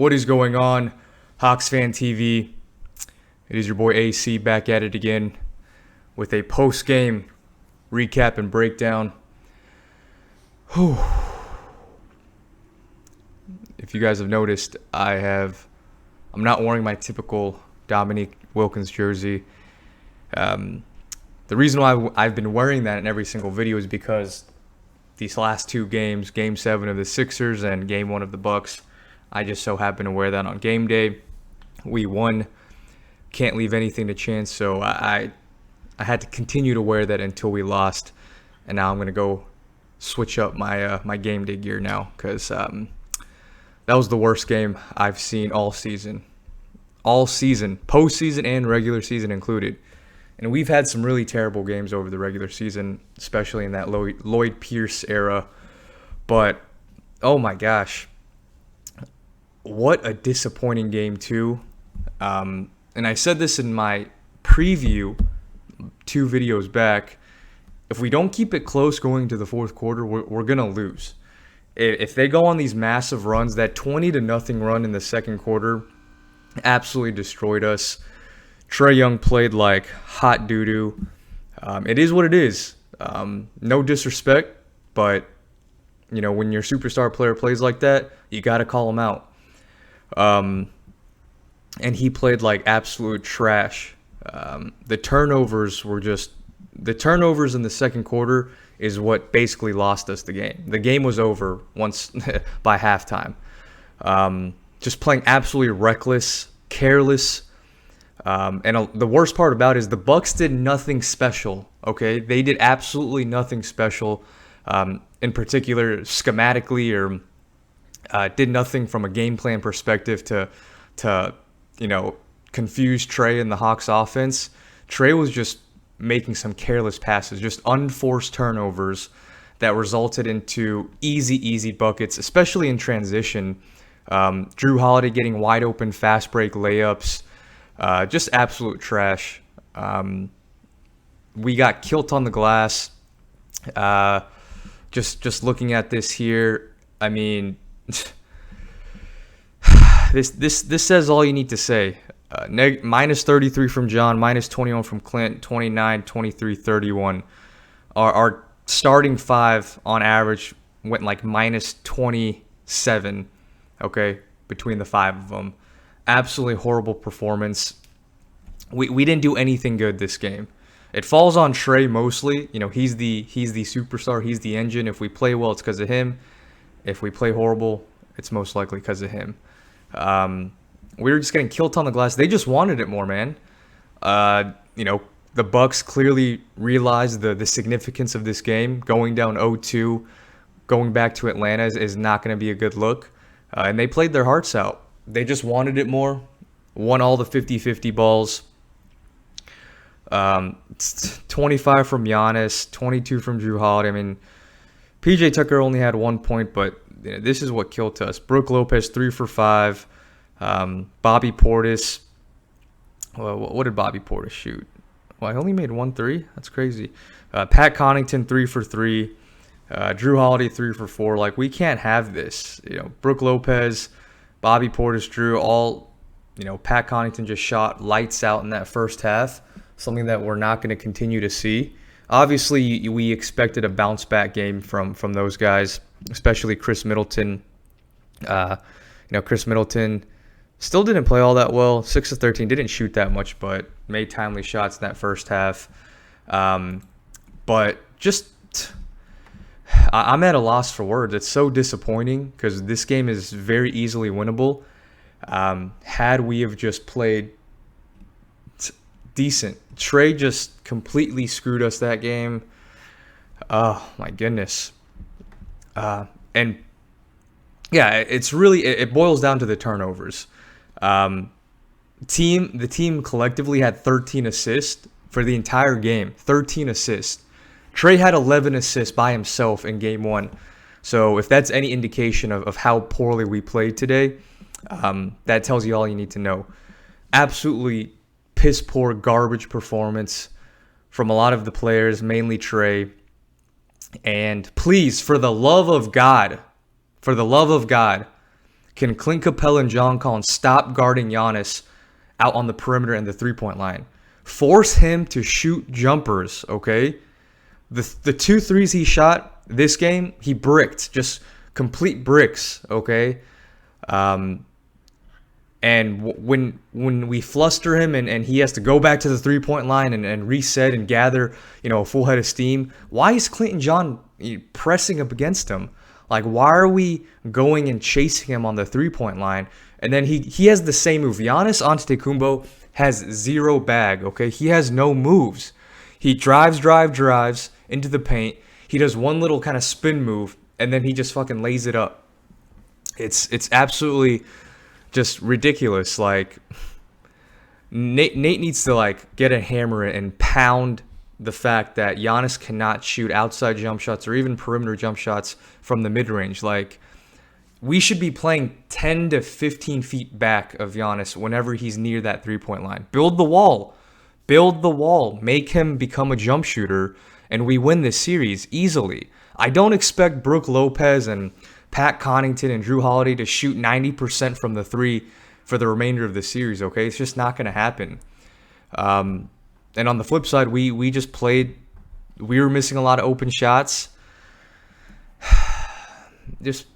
What is going on, Hawks Fan TV? It is your boy AC back at it again with a post-game recap and breakdown. Whew. If you guys have noticed, I'm not wearing my typical Dominique Wilkins jersey. The reason why I've been wearing that in every single video is because these last two games, Game 7 of the Sixers and Game 1 of the Bucks, I just so happened to wear that on game day. We won. Can't leave anything to chance, so I had to continue to wear that until we lost. And now I'm going to go switch up my game day gear now because that was the worst game I've seen all season. All season, postseason and regular season included. And we've had some really terrible games over the regular season, especially in that Lloyd Pierce era. But, oh my gosh, what a disappointing game too. And I said this in my preview 2 videos back. If we don't keep it close going to the fourth quarter, we're going to lose. If they go on these massive runs, that 20-0 run in the second quarter absolutely destroyed us. Trae Young played like hot doo-doo. It is what it is. No disrespect, but you know, when your superstar player plays like that, you got to call him out. And he played like absolute trash. The turnovers in the second quarter is what basically lost us the game. The game was over once by halftime. Just playing absolutely reckless, careless. And the worst part about it is the Bucks did nothing special, okay? They did absolutely nothing special, in particular schematically, or did nothing from a game plan perspective to confuse Trae and the Hawks offense. Trae was just making some careless passes, just unforced turnovers that resulted into easy buckets, especially in transition. Drew Holiday getting wide open fast break layups. Just absolute trash. We got killed on the glass. Just looking at this here, I mean, this says all you need to say. Minus 33 from John, minus 21 from Clint, 29, 23, 31. Our starting 5 on average went like minus 27, okay, between the 5 of them. Absolutely horrible performance. We didn't do anything good this game. It falls on Trae mostly. You know, he's the superstar. He's the engine. If we play well, it's because of him. If we play horrible, it's most likely because of him. We were just getting killed on the glass. They just wanted it more, man. The Bucks clearly realized the significance of this game. Going down 0-2, going back to Atlanta is not going to be a good look. And they played their hearts out. They just wanted it more. Won all the 50-50 balls. 25 from Giannis, 22 from Drew Holiday. I mean, PJ Tucker only had 1 point, but this is what killed us. Brook Lopez 3 for 5. Bobby Portis. Well, what did Bobby Portis shoot? Well, he only made 1 3. That's crazy. Pat Connaughton 3 for 3. Drew Holiday 3 for 4. Like, we can't have this. Brook Lopez, Bobby Portis, Drew, all, Pat Connaughton just shot lights out in that first half, something that we're not going to continue to see. Obviously, we expected a bounce-back game from those guys, especially Chris Middleton. Chris Middleton still didn't play all that well. 6 of 13, didn't shoot that much, but made timely shots in that first half. But just, I'm at a loss for words. It's so disappointing because this game is very easily winnable. Had we have just played decent. Trae just completely screwed us that game. Oh my goodness. And yeah, it's really, it boils down to the turnovers. The team collectively had 13 assists for the entire game. 13 assists. Trae had 11 assists by himself in game 1. So if that's any indication of how poorly we played today, that tells you all you need to know. Absolutely piss poor garbage performance from a lot of the players, mainly Trae. And please, for the love of God, can Clint Capella and John Collins stop guarding Giannis out on the perimeter and the three-point line? Force him to shoot jumpers, okay? The 2 threes he shot this game, he bricked, just complete bricks, okay? And when we fluster him and he has to go back to the three-point line and reset and gather, a full head of steam, why is Clinton John pressing up against him? Like, why are we going and chasing him on the three-point line? And then he has the same move. Giannis Antetokounmpo has zero bag, okay? He has no moves. He drives into the paint. He does one little kind of spin move, and then he just fucking lays it up. It's absolutely just ridiculous. Like, Nate needs to, like, get a hammer and pound the fact that Giannis cannot shoot outside jump shots or even perimeter jump shots from the mid-range. Like, we should be playing 10 to 15 feet back of Giannis whenever he's near that three-point line. Build the wall. Make him become a jump shooter, and we win this series easily. I don't expect Brook Lopez and Pat Connaughton and Drew Holiday to shoot 90% from the three for the remainder of the series, okay? It's just not going to happen. And on the flip side, we just played. We were missing a lot of open shots. Just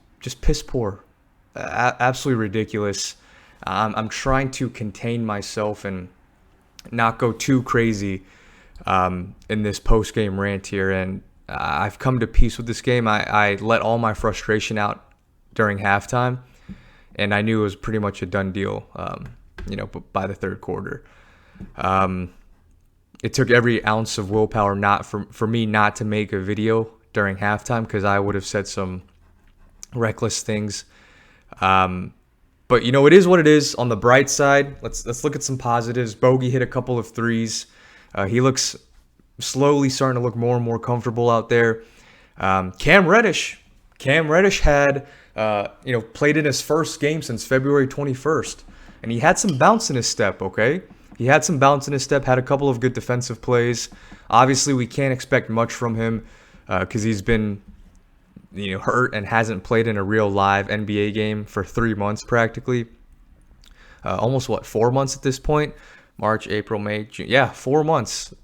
piss poor. Absolutely ridiculous. I'm trying to contain myself and not go too crazy in this post-game rant here. And I've come to peace with this game. I let all my frustration out during halftime, and I knew it was pretty much a done deal, by the third quarter. It took every ounce of willpower for me not to make a video during halftime, because I would have said some reckless things. But it is what it is. On the bright side, let's look at some positives. Bogey hit a couple of threes. He looks slowly starting to look more and more comfortable out there. Cam Reddish had played in his first game since February 21st, and he had some bounce in his step. Okay. He had some bounce in his step, had a couple of good defensive plays. Obviously, we can't expect much from him because he's been hurt and hasn't played in a real live NBA game for 3 months practically. Almost 4 months at this point? March, April, May, June. Yeah, 4 months.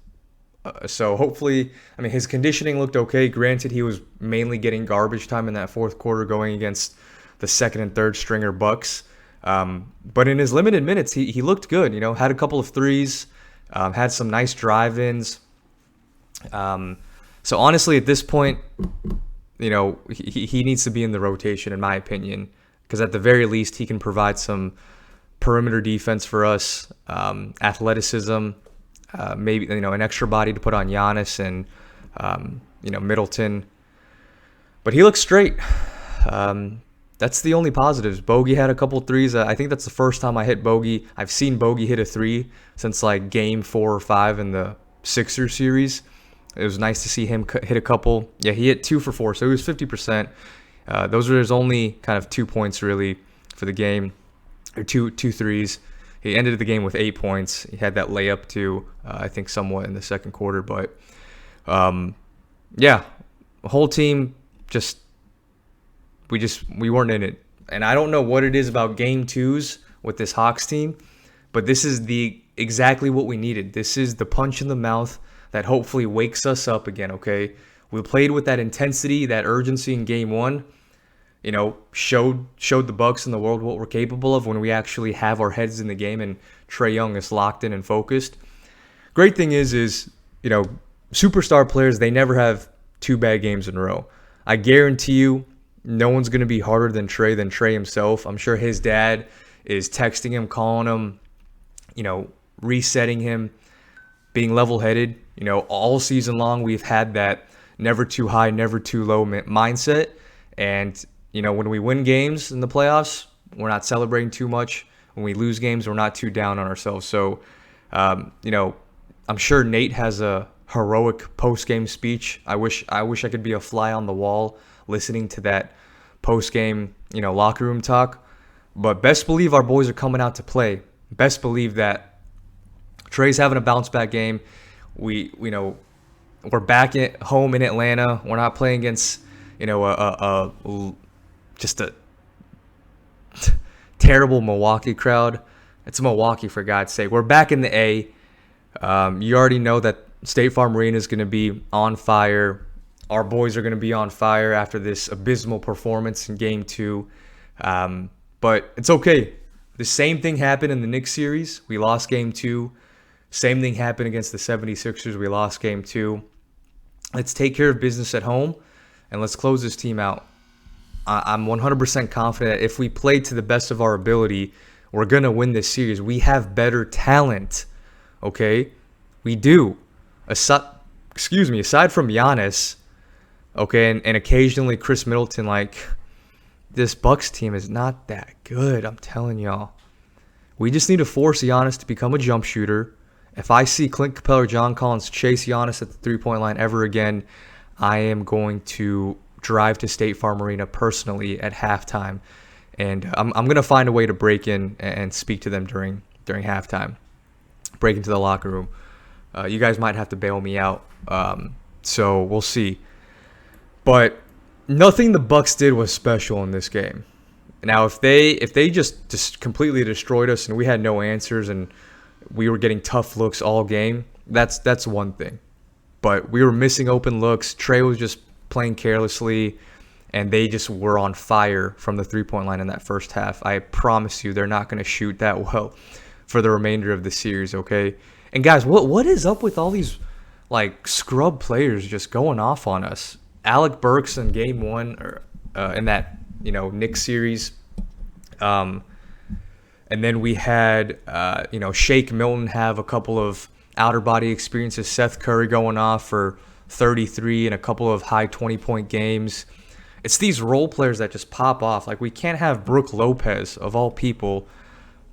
So hopefully, his conditioning looked okay. Granted, he was mainly getting garbage time in that fourth quarter going against the second and third stringer Bucks. But in his limited minutes, he looked good. Had a couple of threes, had some nice drive-ins. So honestly, at this point, he needs to be in the rotation, in my opinion, because at the very least, he can provide some perimeter defense for us, athleticism, maybe an extra body to put on Giannis and Middleton. But he looks straight. That's the only positives. Bogey had a couple threes. I think that's the first time I hit Bogey. I've seen Bogey hit a three since like game 4 or 5 in the Sixers series. It was nice to see him hit a couple. Yeah, he hit 2 for 4, so he was 50%. Those were his only kind of 2 points really for the game, or two threes. He ended the game with 8 points. He had that layup too, I think somewhat in the second quarter. But yeah, the whole team we weren't in it. And I don't know what it is about game 2s with this Hawks team, but this is exactly what we needed. This is the punch in the mouth that hopefully wakes us up again, okay? We played with that intensity, that urgency in game 1. Showed the Bucks and the world what we're capable of when we actually have our heads in the game and Trae Young is locked in and focused. Great thing is superstar players, they never have 2 bad games in a row. I guarantee you, no one's going to be harder than Trae himself. I'm sure his dad is texting him, calling him, resetting him, being level-headed. All season long we've had that never too high, never too low mindset. And, when we win games in the playoffs, we're not celebrating too much. When we lose games, we're not too down on ourselves. So, I'm sure Nate has a heroic post-game speech. I wish I could be a fly on the wall listening to that post-game, locker room talk. But best believe our boys are coming out to play. Best believe that Trae's having a bounce-back game. We're back at home in Atlanta. We're not playing against, just a terrible Milwaukee crowd. It's Milwaukee, for God's sake. We're back in the A. You already know that State Farm Arena is going to be on fire. Our boys are going to be on fire after this abysmal performance in Game 2. But it's okay. The same thing happened in the Knicks series. We lost Game 2. Same thing happened against the 76ers. We lost Game 2. Let's take care of business at home, and let's close this team out. I'm 100% confident that if we play to the best of our ability, we're going to win this series. We have better talent, okay? We do. Aside from Giannis, okay, and occasionally Chris Middleton, like, this Bucks team is not that good, I'm telling y'all. We just need to force Giannis to become a jump shooter. If I see Clint Capella or John Collins chase Giannis at the three-point line ever again, I am going to drive to State Farm Arena personally at halftime. And I'm going to find a way to break in and speak to them during halftime. Break into the locker room. You guys might have to bail me out. So we'll see. But nothing the Bucks did was special in this game. Now, if they just completely destroyed us and we had no answers and we were getting tough looks all game, that's one thing. But we were missing open looks. Trae was just playing carelessly, and they just were on fire from the three-point line in that first half. I promise you they're not going to shoot that well for the remainder of the series, okay? And guys, what is up with all these like scrub players just going off on us? Alec Burks in Game 1 or in that Knicks series, and then we had Shake Milton have a couple of outer body experiences. Seth Curry going off for 33 and a couple of high 20-point games. It's these role players that just pop off. Like, we can't have Brook Lopez, of all people.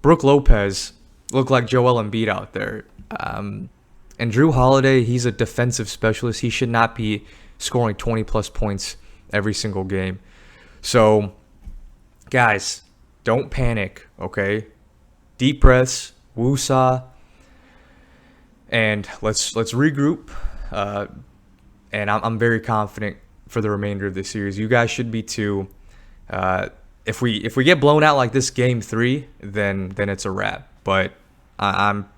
Brook Lopez look like Joel Embiid out there. And Drew Holiday, he's a defensive specialist. He should not be scoring 20-plus points every single game. So, guys, don't panic, okay? Deep breaths, woosah, and let's regroup. And I'm very confident for the remainder of this series. You guys should be too. If we get blown out like this Game 3, then it's a wrap. But I'm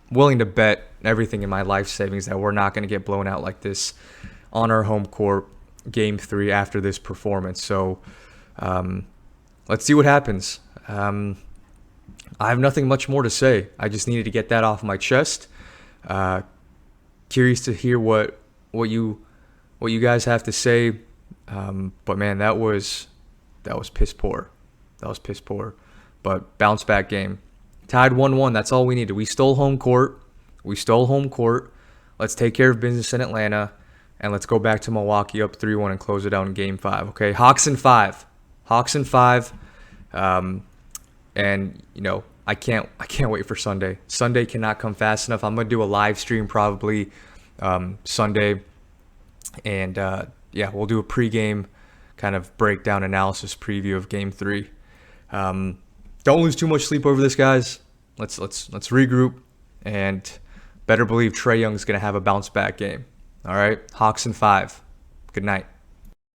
willing to bet everything in my life savings that we're not going to get blown out like this on our home court Game 3 after this performance. So let's see what happens. I have nothing much more to say. I just needed to get that off my chest. Curious to hear what you guys have to say. But man, that was piss poor. That was piss poor. But bounce back game. Tied 1-1. That's all we needed. We stole home court. Let's take care of business in Atlanta. And let's go back to Milwaukee up 3-1 and close it out in Game 5. Okay, Hawks in 5. And I can't wait for Sunday. Sunday cannot come fast enough. I'm gonna do a live stream probably Sunday, and we'll do a pregame kind of breakdown analysis preview of Game 3. Don't lose too much sleep over this, guys. Let's regroup, and better believe Trae Young's gonna have a bounce back game. All right, Hawks in 5. Good night.